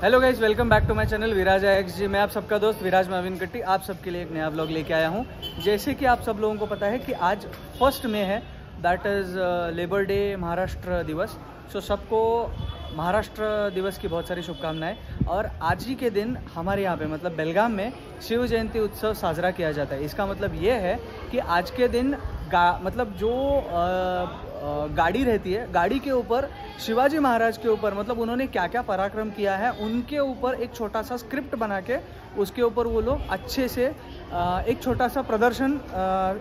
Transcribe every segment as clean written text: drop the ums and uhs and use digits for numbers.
Hello guys, welcome back to my channel Viraj X G. मैं आप सबका दोस्त विराज माविन कट्टी आप सबके लिए एक नया व्लॉग लेके आया हूँ। जैसे कि आप सब लोगों को पता है कि आज 1 मई है, that is labour day, Maharashtra दिवस। सो सबको महाराष्ट्र दिवस की बहुत सारी शुभकामनाएं। और आज ही के दिन हमारे यहाँ पे मतलब बेलगाम में शिव जयंती उत्सव साजरा किया जाता है। इसका मतलब ये है कि आज के दिन मतलब जो गाड़ी रहती है, गाड़ी के ऊपर शिवाजी महाराज के ऊपर मतलब उन्होंने क्या क्या पराक्रम किया है उनके ऊपर एक छोटा सा स्क्रिप्ट बना के उसके ऊपर वो लोग अच्छे से एक छोटा सा प्रदर्शन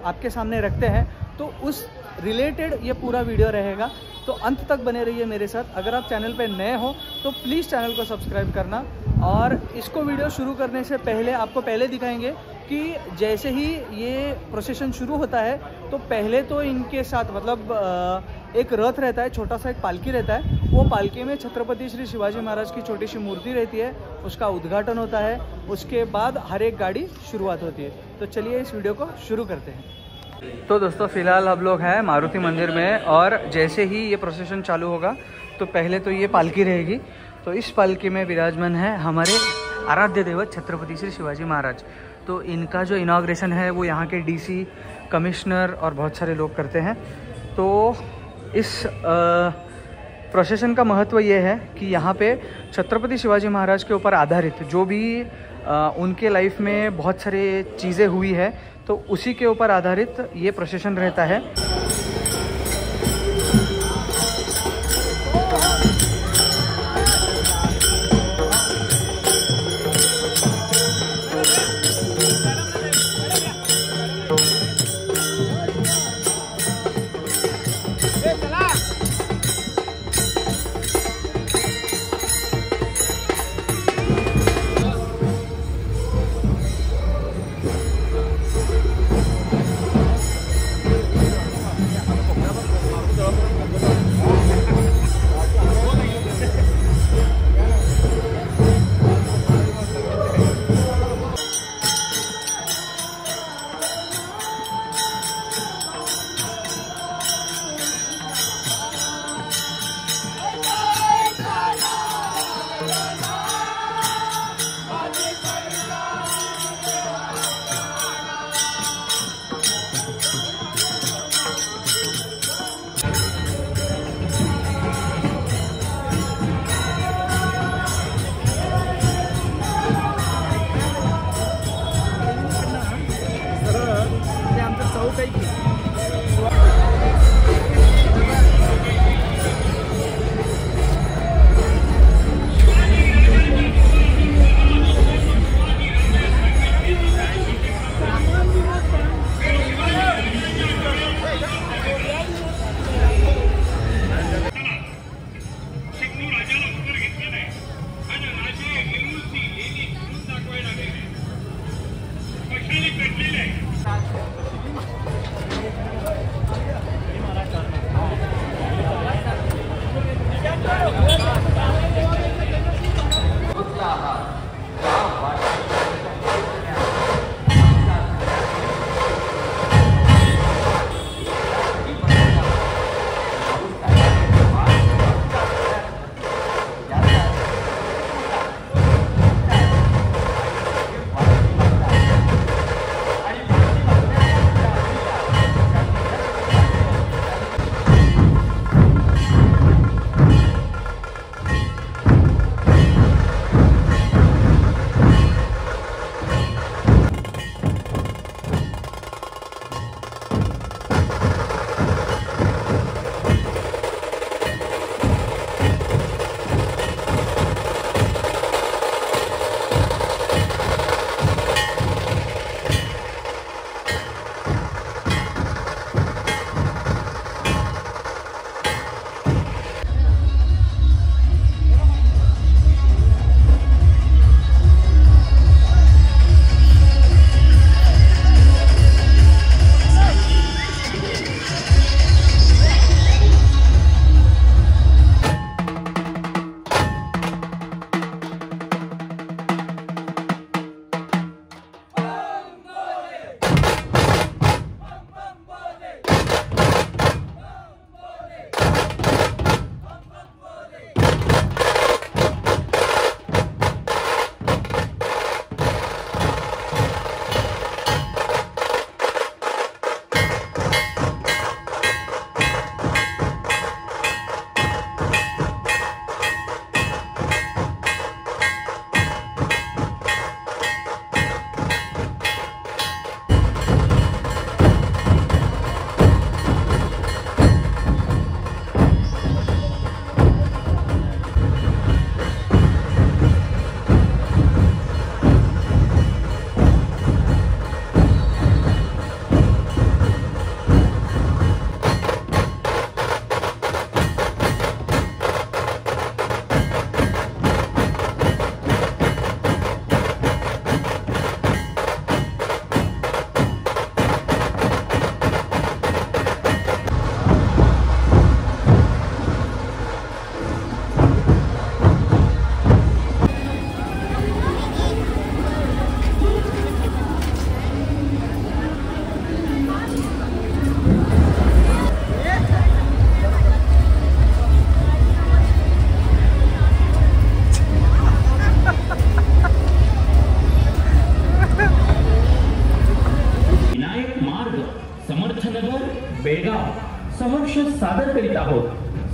आपके सामने रखते हैं। तो उस रिलेटेड ये पूरा वीडियो रहेगा, तो अंत तक बने रहिए मेरे साथ। अगर आप चैनल पे नए हो तो प्लीज़ चैनल को सब्सक्राइब करना। और इसको वीडियो शुरू करने से पहले आपको पहले दिखाएंगे कि जैसे ही ये प्रोसेशन शुरू होता है तो पहले तो इनके साथ मतलब एक रथ रहता है, छोटा सा एक पालकी रहता है। वो पालकी में छत्रपति श्री शिवाजी महाराज की छोटी सी मूर्ति रहती है, उसका उद्घाटन होता है। उसके बाद हर एक गाड़ी शुरुआत होती है। तो चलिए इस वीडियो को शुरू करते हैं। तो दोस्तों फिलहाल हम लोग हैं मारुति मंदिर में, और जैसे ही ये प्रोसेशन चालू होगा तो पहले तो ये पालकी रहेगी। तो इस पालकी में विराजमान है हमारे आराध्य देवत छत्रपति श्री शिवाजी महाराज। तो इनका जो इनॉग्रेशन है वो यहाँ के डीसी, कमिश्नर और बहुत सारे लोग करते हैं। तो इस प्रोसेशन का महत्व ये है कि यहाँ पे छत्रपति शिवाजी महाराज के ऊपर आधारित जो भी उनके लाइफ में बहुत सारे चीज़ें हुई है तो उसी के ऊपर आधारित ये प्रोसेशन रहता है।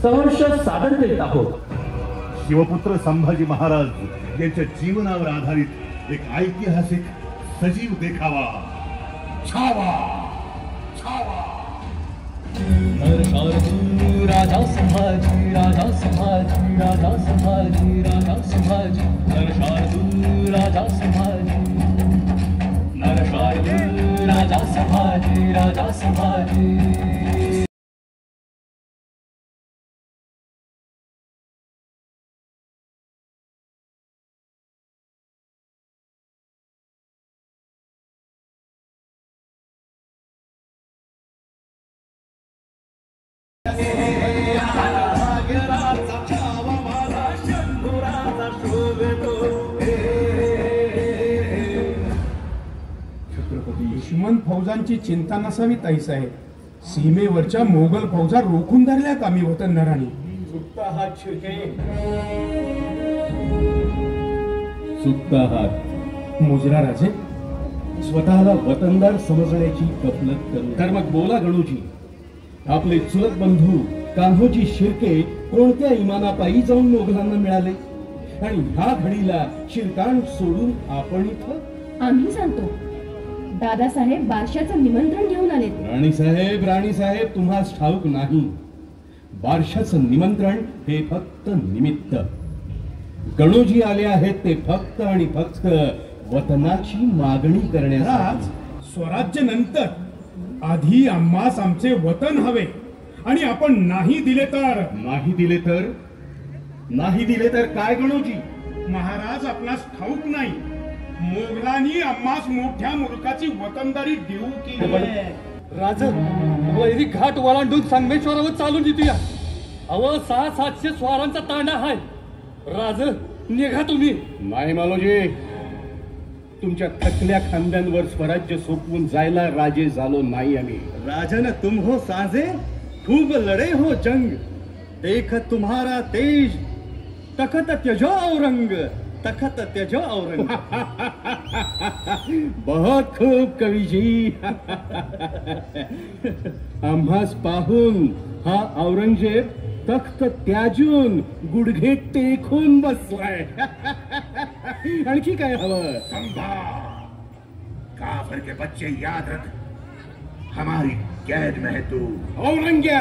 सहर्ष सादर करीत आहोत. शिवपुत्र संभाजी महाराज यांच्या जीवनावर आधारित एक ऐतिहासिक सजीव देखावा छावा. छावा. राजा संभाजी, राजा संभाजी, राजा संभाजी, राजा संभाजी, नरशार्दूल राजा संभाजी, नरशार्दूल राजा संभाजी, राजा संभाजी. दुश्मन फौजांची चिंता नसावी ताईसाहेब. सीमेवरच्या मोगल फौजा रोखून धरल्या कामी वतनदारांनी. चुकता हात शिर्के, चुकता हात. मुजरा राजे, स्वतःला वतनदार समजण्याची गफलत करू. तर मग बोला गणूजी, आपले चुलत बंधू कान्होजी शिर्के कोणत्या इमानापायी जाऊन मोगलांना मिळाले आणि ह्या घडीला शिरकाण सोडून आपण इथं? आम्ही सांगतो, दादासाहेब बारशाचं निमंत्रण घेऊन आलेत. राणीसाहेब तुम्हास ठाऊक नाही. बारशाचं निमंत्रण हे फक्त निमित्त. गणूजी आले आहेत ते फक्त आणि फक्त वतनाची मागणी करण्यास. स्वराज्य नंतर आधी आम्हास आमचे वतन हवे आणि आपण नाही दिले तर? नाही दिले तर काय गणूजी? महाराज, आपणास ठाऊक नाही, मोगलांनी आम्हास मोठ्या मुलकाची वतनदारी देऊ केली. राजा वैरी घाट ओलांडून संगमेश्वरावर चालून येतोया. अव 600-700 स्वारांचा तांडा आहे. राज निघा तुम्ही. नाही मालोजी, तुमच्या थकल्या खांद्यांवर स्वराज्य सोपवून जायला राजे झालो नाही आम्ही. राजन तुम हो साजे, खूब लड़े हो जंग, देख तुम्हारा तेज, तखत त्यजो औरंग, तखत त्यजो औरंग. बहुत खूब कवीजी. आम्हास पाहून हा औरंगजेब तख्त त्याजून गुडघे टेकून बसलाय. आणखी काय हवं? काफर के बच्चे याद रख, हमारी कैद में है तू. औरंग्या,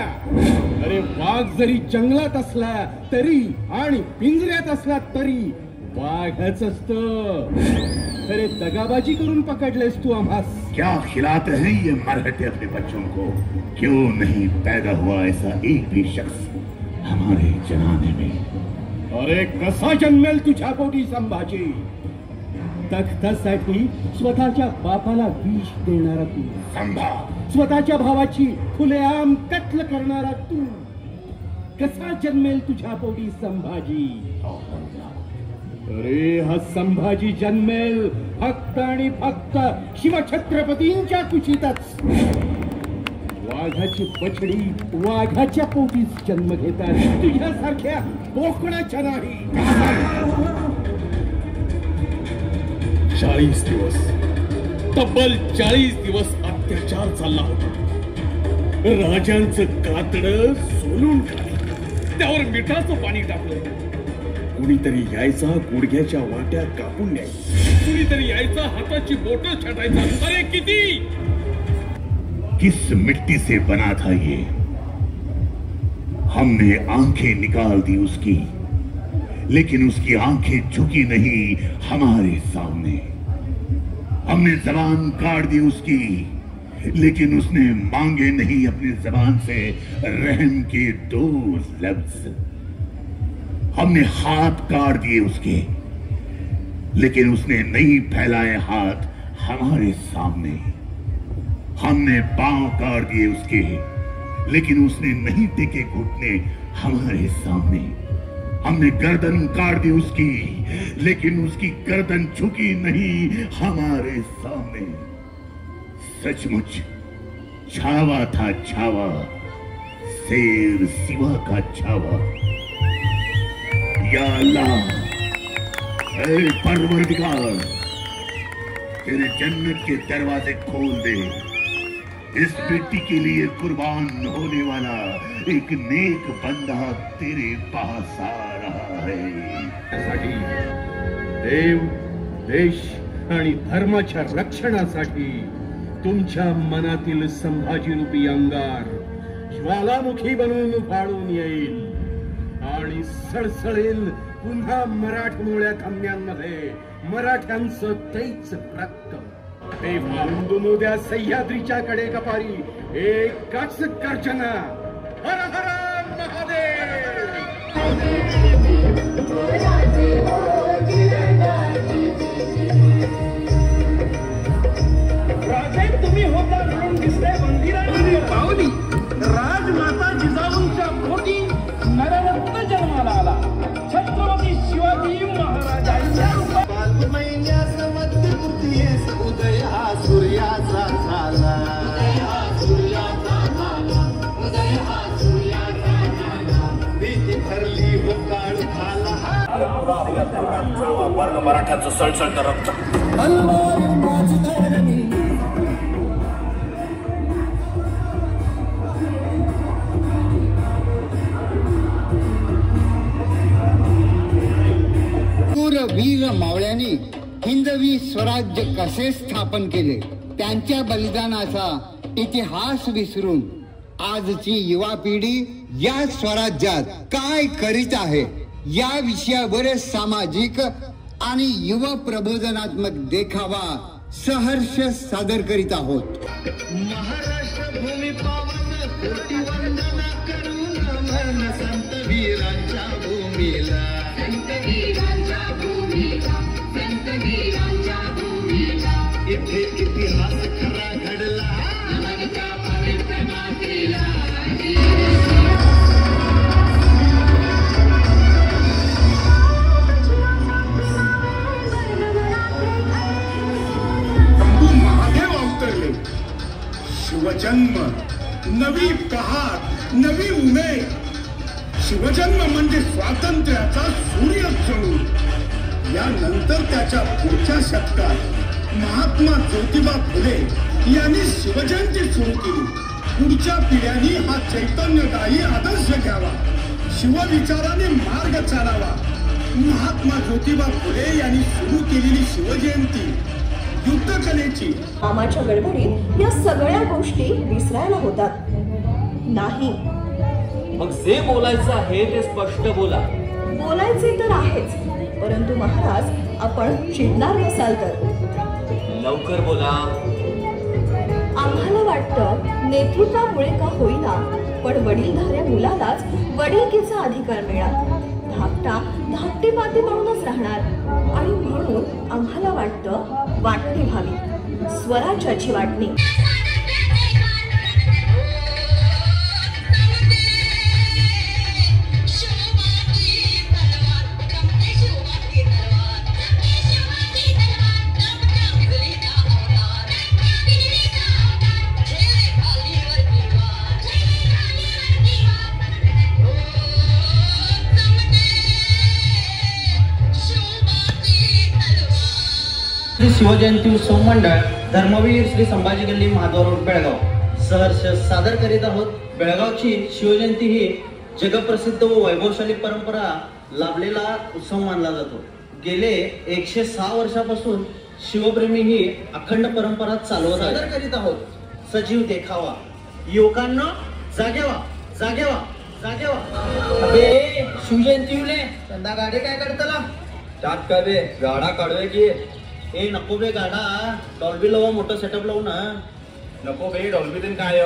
अरे वाघ जरी जंगलात असला तरी आणि पिंजऱ्यात असला तरी वाघच असतो. अरे दगाबाजी करून पकडलेस तू आम्हास. क्या खिलाते हैं ये मरहटे अपने बच्चों को? क्यों नहीं पैदा हुआ ऐसा एक भी शख्स हमारे जनाने में? अरे कसा जन्मेल तुझ्या पोटी संभाजी? तख्तासाठी स्वतःच्या बापाला विष देणारा तू, स्वतःच्या भावाची खुलेआम कत्ल करणारा तू, कसा जन्मेल तुझ्या पोटी संभाजी? अरे हा संभाजी जन्मेल फक्त आणि फक्त शिवछत्रपतींच्या कुशीतच. वाघाची बछडी वाघाच्या पोटीच जन्म घेतात, तुझ्यासारख्या बोकडाच्या नाही. 40 दिवस, तब्बल 40 दिवस अत्याचार चालला होता. राजांचं कातडं सोलून टाकलं, त्यावर मिठाचं पाणी टाकलं. कुणीतरी यायचा गुडघ्याच्या वाट्या कापून न्यायचा, कुणीतरी यायचा हाताची बोटं छाटायचा. अरे किती! किस मिट्टी से बना था ये? हमने आंखें निकाल दी उसकी, लेकिन उसकी आंखें झुकी नहीं हमारे सामने. हमने जबान काट दी उसकी, लेकिन उसने मांगे नहीं अपनी जबान से रहम के 2 लफ्ज. हमने हाथ काट दिए उसके, लेकिन उसने नहीं फैलाए हाथ हमारे सामने. हमने पांव काट दिए उसके, लेकिन उसने नहीं टेके घुटने हमारे सामने. हमने गर्दन काट दी उसकी, लेकिन उसकी गर्दन झुकी नहीं हमारे सामने. सचमुच छावा था छावा, शेर सिवा का छावा. या अल्लाह, ऐ परवरदिगार, तेरे जन्नत के दरवाजे खोल दे. इस मिट्टी के लिए कुर्बान होने वाला एक नेक बंदा तेरे पास आ रहा है। देव, देश आणि धर्माच्या रक्षणासाठी तुमच्या मनातील संभाजी रूपी अंगार ज्वालामुखी बनवून फाळून येईल आणि सळसळेल पुन्हा मराठमोळ्या कन्यांमध्ये मराठ्यांचं तेच रक्त। उद्या सह्याद्रीच्या कडे कपारी एकाच गर्जना, हर हर महादेव। राजे तुम्ही होता म्हणून दिसते मंदिरामध्ये पावली राजमाता जिजाऊंच्या पोटी नररत्न जन्माला आला छत्रपती शिवाजी महाराजांच्या रूपात महिन्यास मध्य तृतीयेस उदय हा सूर्याचा झाला, उदय हा सूर्याचा झाला, भीती भरली व काळ झाला वर्ग मराठ्याचं सळसळतं रक्त। वीर मावळ्यांनी हिंदवी स्वराज्य कसे स्थापन केले, त्यांच्या बलिदानाचा इतिहास विसरून आजची युवा पिढी या स्वराज्यात काय करीत आहे या विषयावर सामाजिक आणि युवा प्रबोधनात्मक देखावा सहर्ष सादर करीत आहोत। महाराष्ट्र भूमी पावन कोटी वंदना करून मन संत वीरांच्या भूमीला, संत वीरांच्या भूमीला, संत वीरांच्या भूमीला, इथे इतिहास खरा घडला आमच्या पवित्र मातीला। महादेव अवतरले, शिवजन्म, नवी पहाट, नवी उमेद। शिवजन्म म्हणजे स्वातंत्र्याचा सूर्य जणू। यानंतर त्याच्या पुढच्या शतकात महात्मा ज्योतिबा फुले यांनी शिवजयंती सुरू केली। पुढच्या पिढ्यांनी हा चैतन्यदायी आदर्श घ्यावा, शिवविचाराने मार्ग चालावा। महात्मा ज्योतिबा फुले यांनी सुरू केलेली शिवजयंती युद्धकलेची। कामाच्या गडबडीत या सगळ्या गोष्टी विसरायला होतात नाही। मग जे बोलायचं आहे ते स्पष्ट बोला। बोलायचे तर आहेच, परंतु महाराज आपण चिडणार नसाल तर लवकर बोला। आम्हाला वाटतं नेतृत्वामुळे का होईना पण वडीलधाऱ्या मुलालाच वडिलकीचा अधिकार मिळाला। धाकटी माती म्हणूनच राहणार आणि म्हणून आम्हाला वाटतं वाटणी व्हावी, स्वराज्याची वाटणी। शिवजयंती उत्सव मंडळ धर्मवीर श्री संभाजी गल्ली महाद्वार रोड बेळगाव सहर्ष सादर करीत आहोत। बेळगावची शिवजयंती ही जगप्रसिद्ध व वैभवशाली परंपरा लाभलेला उत्सव मानला जातो। गेले 106 वर्षापासून शिवप्रेमी ही अखंड परंपरा चालवत सादर करीत आहोत। सजीव देखावा, युवकांना जागे व्हा, जागे व्हा, जागे व्हा। अबे शिवजयंती उले चंदा गाडी काय करतला त्यात काय बे गाडा काढवे की ए नको बे गाडा, डॉल्बी लावा, मोठा सेटअप लावू ना। नको बे डॉल्बी दिन काय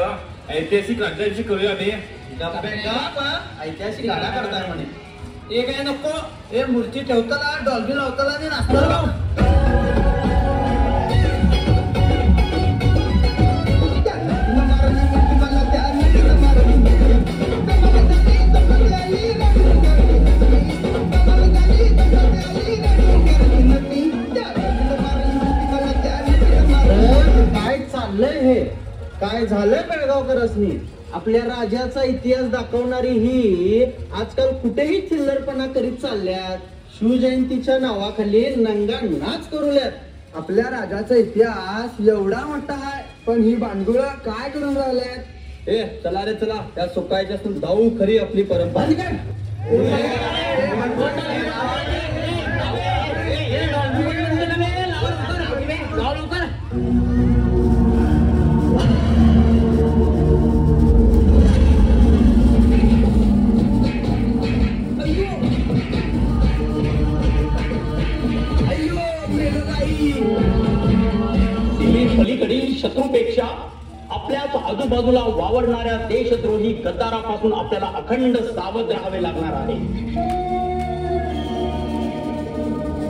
ऐतिहासिक राज्याची करूया बे। ऐतिहासिक गाडा काढताय म्हणे ए काय नको, ए मूर्ती ठेवताला डॉल्बी लावताला आणि नाचताला लाव। काय झालंय बेळगावकरांनी? आपल्या राजाचा इतिहास दाखवणारी ही आजकाल कुठेही चिल्लरपणा करीत चालल्यात। शिवजयंतीच्या नावाखाली नंगा नाच करूल्यात। आपल्या राजाचा इतिहास एवढा मोठा आहे पण ही भांडगुळ काय करून राहिल्यात? ए चला रे चला, त्या सुकायच्या जाऊ खरी आपली परंपरा. पलीकडील शत्रूपेक्षा आपल्याच आजूबाजूला वावरणाऱ्या देशद्रोही गद्दारापासून आपल्याला अखंड सावध राहावे लागणार आहे.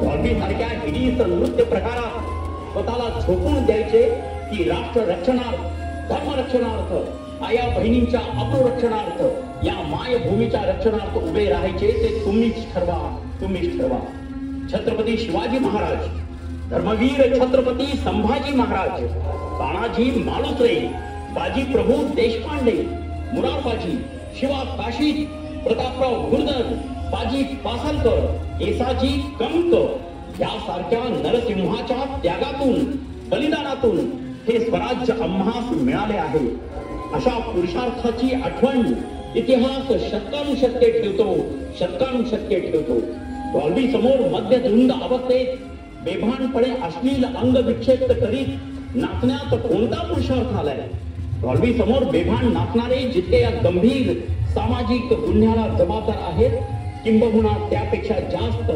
डॉल्बी सारख्या हिडीस नृत्य प्रकारात स्वतःला झोकून द्यायचे की राष्ट्र रक्षणार्थ, धर्म रक्षणार्थ, आया बहिणींच्या अपरक्षणार्थ, या मायभूमीच्या रक्षणार्थ उभे राहायचे ते तुम्हीच ठरवा, तुम्हीच ठरवा. छत्रपती शिवाजी महाराज, धर्मवीर छत्रपती संभाजी महाराज, तानाजी मालुसरे, बाजी प्रभू देशपांडे, मुरारबाजी, शिवा काशी, प्रतापराव गुर्जर, बाजी पासलकर, केसाजी कंक यासारख्या नरसिंहाच्या त्यागातून, बलिदानातून हे स्वराज्य आम्हास मिळाले आहे. अशा पुरुषार्थाची आठवण इतिहास शतकानुशतके ठेवतो, शतकानुशतके ठेवतो. डॉल्बी समोर मध्यधुंद अवस्थेत बेभानपणे अश्लील अंग विक्षेप करीत नाचण्यात कोणता पुरुषार्थ आलाय? डॉल्बी समोर बेभान नाचणारे जितके या गंभीर सामाजिक गुन्ह्याला जबाबदार आहेत, किंबहुना त्यापेक्षा जास्त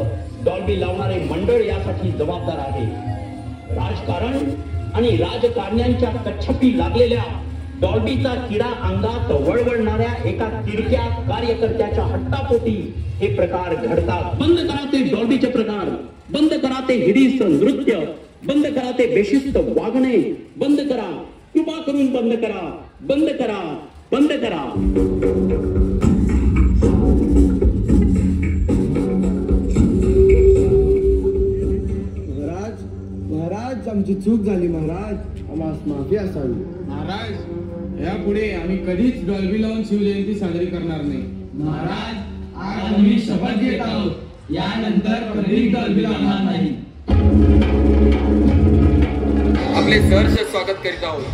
डॉल्बी लावणारे मंडळ यासाठी जबाबदार आहे. राजकारण आणि राजकारण्यांच्या कच्छपी लागलेल्या डॉल्बीचा किडा अंगात वळवळणाऱ्या एका तिरक्या कार्यकर्त्याच्या हट्टापोटी हे प्रकार घडतात. बंद करा ते डॉल्बीचे प्रकार, बंद करा ते हिडीस नृत्य, बंद करा ते बेशिस्त वागणे, बंद करा, कृपा करून बंद करा, बंद करा, बंद करा. महाराज, महाराज आमची चूक झाली महाराज, आम्हाला माफी असावी. महाराज, यापुढे आम्ही कधीच डॉल्बी लावून शिवजयंती साजरी करणार नाही. महाराज, आज आम्ही शपथ घेत आहोत, यानंतर कधीच डॉल्बी लावणार नाही. आपले सहर्ष स्वागत करीत आहोत.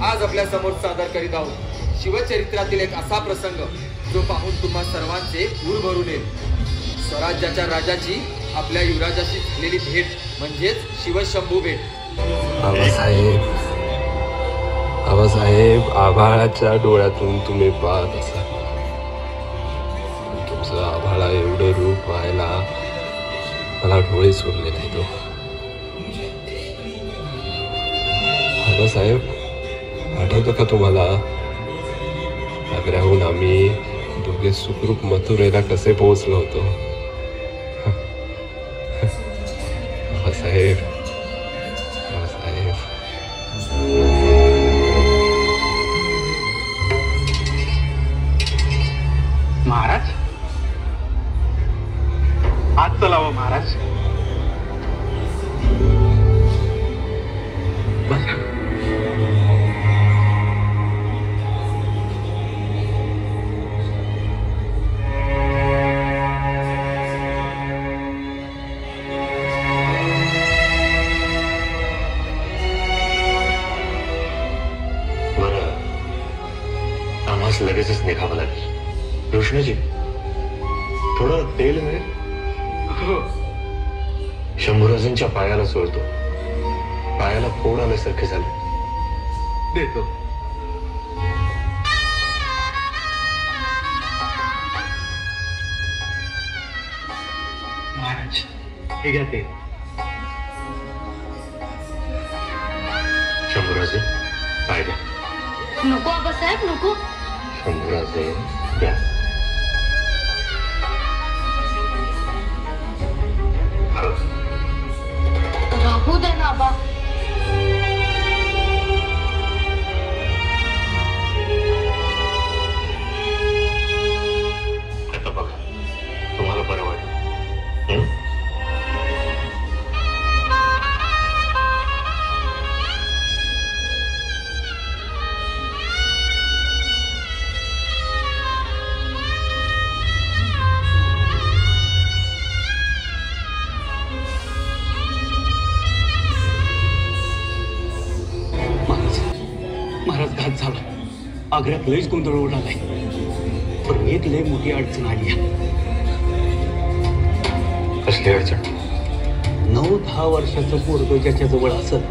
आज आपल्या समोर सादर करीत आहोत शिवचरित्रातील एक असा प्रसंग जो पाहून तुम्हा सर्वांचे ऊर भरून येईल. स्वराज्याच्या राजाची आपल्या युवराजाशी झालेली भेट म्हणजेच शिवशंभू भेट. आबासाहेब, आभाळाच्या डोळ्यातून तुम्ही पाहत असाल, तुमचं आभाळा एवढं रूप पाहायला मला डोळे सोडले नाही. तो आबासाहेब, आठवतं का तुम्हाला आग्र्याहून आम्ही दोघे सुखरूप मथुरेला कसे पोहोचलो होतो? आबासाहेब, आबासाहेब, महाराज, आज चलावं महाराज. लगेचच निघावं लागेल. कृष्णजी, थोडं तेल मिळेल? शंभूराजांच्या पायाला चोळतो, पायाला फोड आल्यासारखे झाले. देतो. महाराज, हे घ्या तेल. शंभूराजे, पाय द्या. नको आबासाहेब, नको. शंभूराजे, द्या. राहू दे ना आबा. आता बघा, तुम्हाला बरं वाटलं? अपघात झाला. आग्र्यात लयच गोंधळ उडालाय. पण एक लय मोठी अडचण आली. कसली अडचण? 9-10 वर्षाचं पोरग ज्याच्या जवळ असत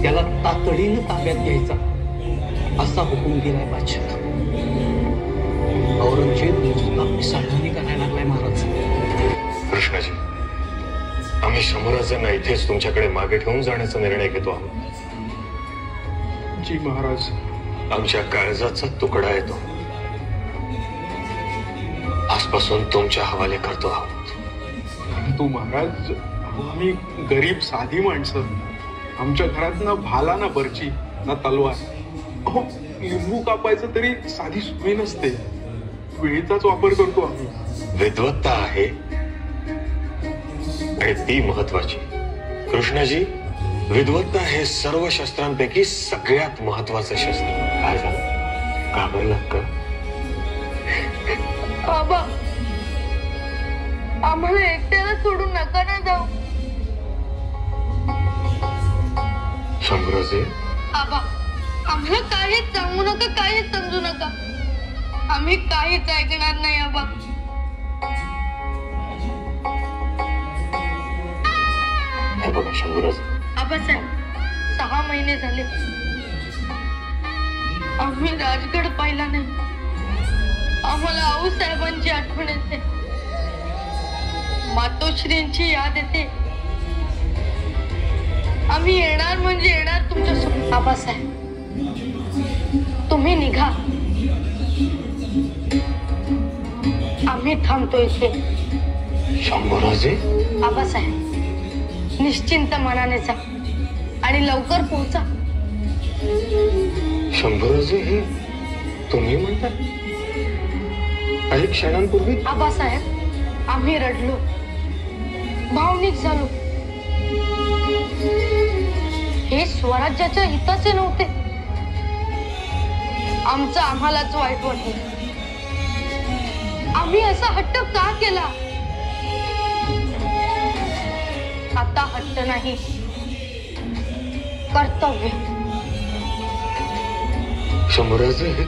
त्याला तातडीनं ताब्यात घ्यायचा असा हुकूम दिलाय बादशाह. औरंगजेब नुसता पिसाळणी करायला लागलाय महाराज. कृष्णाजी, आम्ही शंभूराजांना इथेच तुमच्याकडे मागे ठेवून जाण्याचा निर्णय घेतो आहोत. जी महाराज. आमच्या काळजाचा तुकडा आहे तो. आजपासून तुमच्या हवाले करतो आहोत. तू महाराज, आम्ही गरीब साधी माणसं. आमच्या घरात ना भाला ना बर्ची ना तलवार. अहो, लिंबू कापायचं तरी साधी सुई नसते. वेळेचाच वापर करतो आम्ही. विद्वत्ता आहे आणि ती महत्वाची. कृष्णाजी, विद्वत्ता हे सर्व शस्त्रांपैकी सगळ्यात महत्वाचं शस्त्र. काय झालं? घाबरलात का? बाबा, आम्हाला एकट्याला सोडून नका ना जाऊ. शंभूराजे, आबा, आम्हाला काहीच सांगू नका, काहीच समजू नका. आम्ही काहीच ऐकणार नाही आबा. हे बघा शंभूराजे, आबासाहेब, 6 महिने झाले आम्ही राजगड पाहिला नाही. आम्हाला आऊसाहेबांची आठवण येते, मातोश्रींची याद येते. आम्ही येणार म्हणजे येणार तुमच्यासोबत. आबासाहेब, तुम्ही निघा. आम्ही थांबतो इथे. शंभूराजे, आबासाहेब, निश्चिंत मनाने जा आणि लवकर पोहोचा. शंभूराजे, हे तुम्ही म्हणता? काही क्षणांपूर्वी आबासाहेब, आम्ही रडलो, भावनिक झालो. हे स्वराज्याच्या हिताचे नव्हते. आमचं आम्हालाच वाईट वाटलं. आम्ही असा हट्ट का केला? आता हट्ट नाही, कर्तव्य. शंभूराजे, हे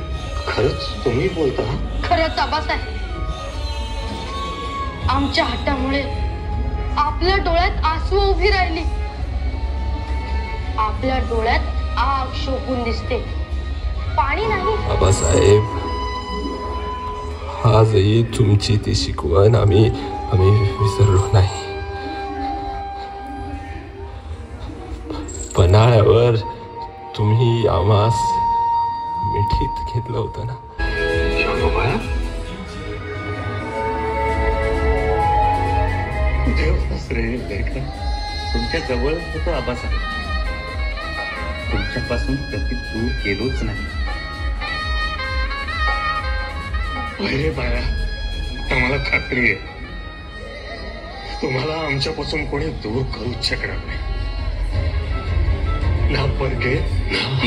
खरंच तुम्ही बोलता? खरंच आबासाहेब, आमच्या हट्टामुळे आपल्या डोळ्यात आसू उभी राहिली. आपल्या डोळ्यात आग शोभून दिसते, पाणी नाही. आबासाहेब, आजही तुमची ती शिकवण आम्ही विसरलो नाही. पन्हाळ्यावर तुम्ही आम्हास मिठीत घेतलं होतं ना. तुमच्या जवळ होतो आबासाहेब. तुमच्यापासून कधी दूर गेलोच नाही. अरे बाळा, आम्हाला खात्री आहे तुम्हाला आमच्यापासून कोणी दूर करूच शकणार नाही. ना परके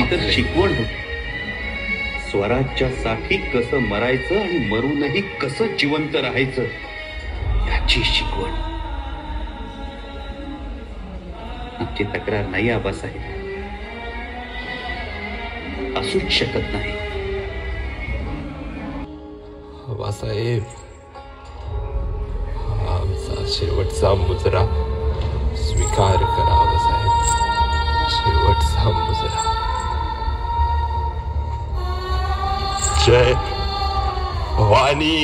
इतर शिकवण होती. स्वराज्यासाठी कसं मरायचं आणि मरूनही कसं जिवंत राहायचं याची शिकवण. आमची तक्रार नाही आबासाहेब, असूच शकत नाही. आबासाहेब, आमचा शेवटचा मुजरा स्वीकार करा. आबासाहेब, शेवटचा मुजरा. जय भवानी.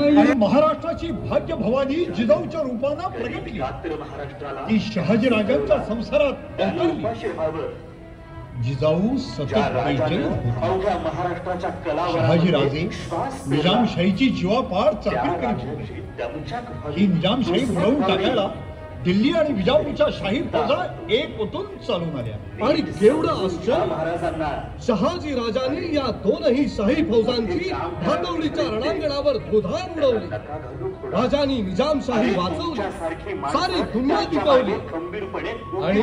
आणि महाराष्ट्राची भाग्य भवानी जिजाऊच्या रूपानं प्रगटली. ती शहाजीराजांच्या संसारात अवतरली. जिजाऊ सतत बेचैन होती. शहाजीराजे निजामशाहीची जीवापाड चाकरी करीत होते. ही निजामशाही बुडवून टाकायला दिल्ली आणि विजापूरच्या शाही फौजा एक ओतून चालून आल्या. आणि केवढं आश्चर्य, शहाजी राजांनी या दोनही शाही फौजांची भातवडीच्या रणांगणावर धुधार उडवली. राजांनी निजामशाही वाचवली, सारी दुनिया टिकवली आणि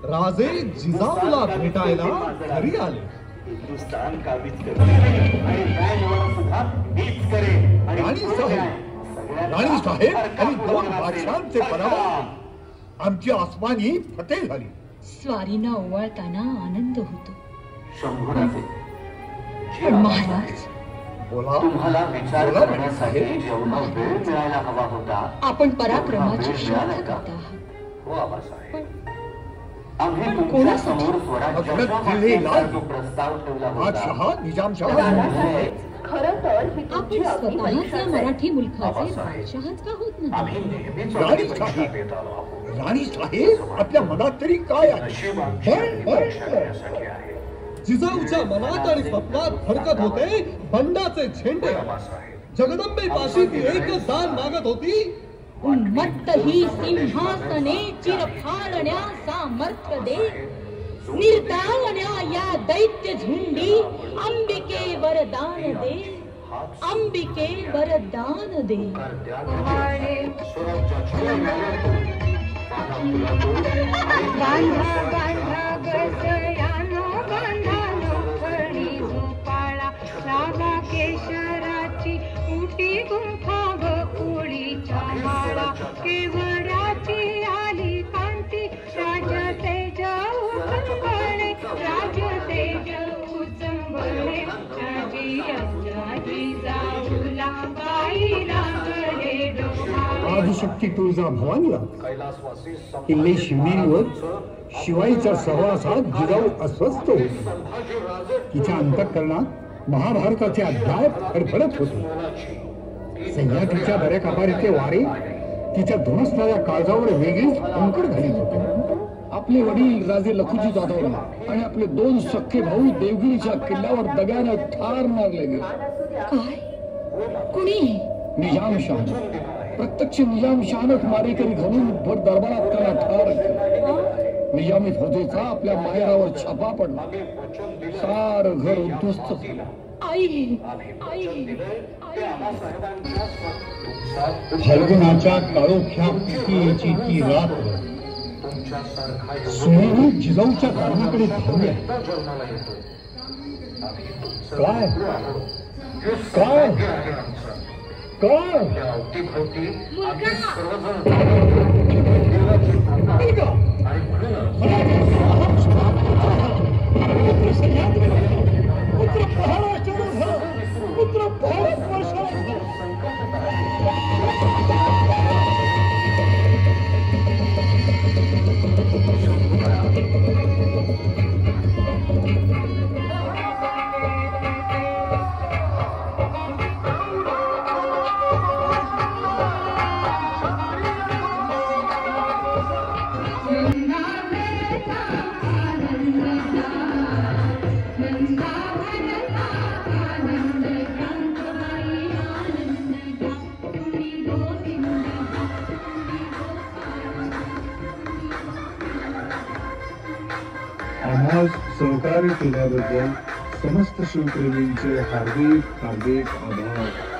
राजे जिजाऊला भेटायला घरी आले. राणी साहेब आणि 2 बादशाहांचे पराभव आमची आसमानी फतेह झाली. स्वारीनं ओवाळताना आनंद होतो. पण महाराज बोला. तुम्हाला विचार करण्यासाठी जेवढा वेळ मिळायला हवा होता. आपण पराक्रमाची शोध करत आहात. हो आबासाहेब, आम्ही तुमच्या समोर स्वराज्याचा जो प्रस्ताव ठेवला होता. निजामशाह खरं तर ही आपण तुमची अगदी स्वतःच परीक्षा या आहे. मराठी मुलखाचे बादशहाच का होत नाही? आम्ही नेहमीच राणी परीक्षा देत आलो आहोत. राणी साहेब आपल्या मनात तरी काय आहे? जिजाऊच्या मनात आणि स्वप्नात फडकत होते बंडाचे झेंडे. जगदंबे पाशी ती एकच दान मागत होती. उन्मत्त ही सिंहासने चिरफाळण्या सामर्थ्य दे. निर्दाळण्या या दैत्य झुंडी अंबिके वरदान दे. अंबिके वरदान दे. बांधा बांधा गजयानो बांधा लोखंडी झोपाळा. लागा केशराची उटी गुंफा गोकुळीच्या माळा. केवडाची आली कांती राज तेज उचंबळे. राज तेज उचंबळे. राजी जाऊला बाई लागले डोहाळे. आदिशक्ती तुळजा भवानीला किल्ले शिवनेरीवर शिवाईच्या सहवासात जिजाऊ अस्वस्थ होती. तिच्या अंतःकरणात महाभारताचे अध्याय फडफडत होते. सह्याद्रीच्या दऱ्या कपारीचे वारे तिच्या धुमसणाऱ्या काळजावर वेगळीच अंकड घालीत होते. आपले वडील राजे लखुजी जाधव आणि आपले 2 सख्खे भाऊ देवगिरीच्या किल्ल्यावर दग्याने ठार मारले गेले. काय? कुणी? निजामशाह. प्रत्यक्ष निजामशाहनच मारेकरी घालून भर दरबारात त्याला ठार केले. निजामी फौजेचा आपल्या माहेरावर छापा पडला. सार घर उद्ध्वस्त झालं. आई फाल्गुनाच्या काळोख्या पितीयेची ती रात्र सोनेरी जिजाऊच्या कारणाकडे धावल्या. काय काय काय आम्हाला सहकार्य केल्याबद्दल समस्त शिवप्रेमींचे हार्दिक हार्दिक आभार.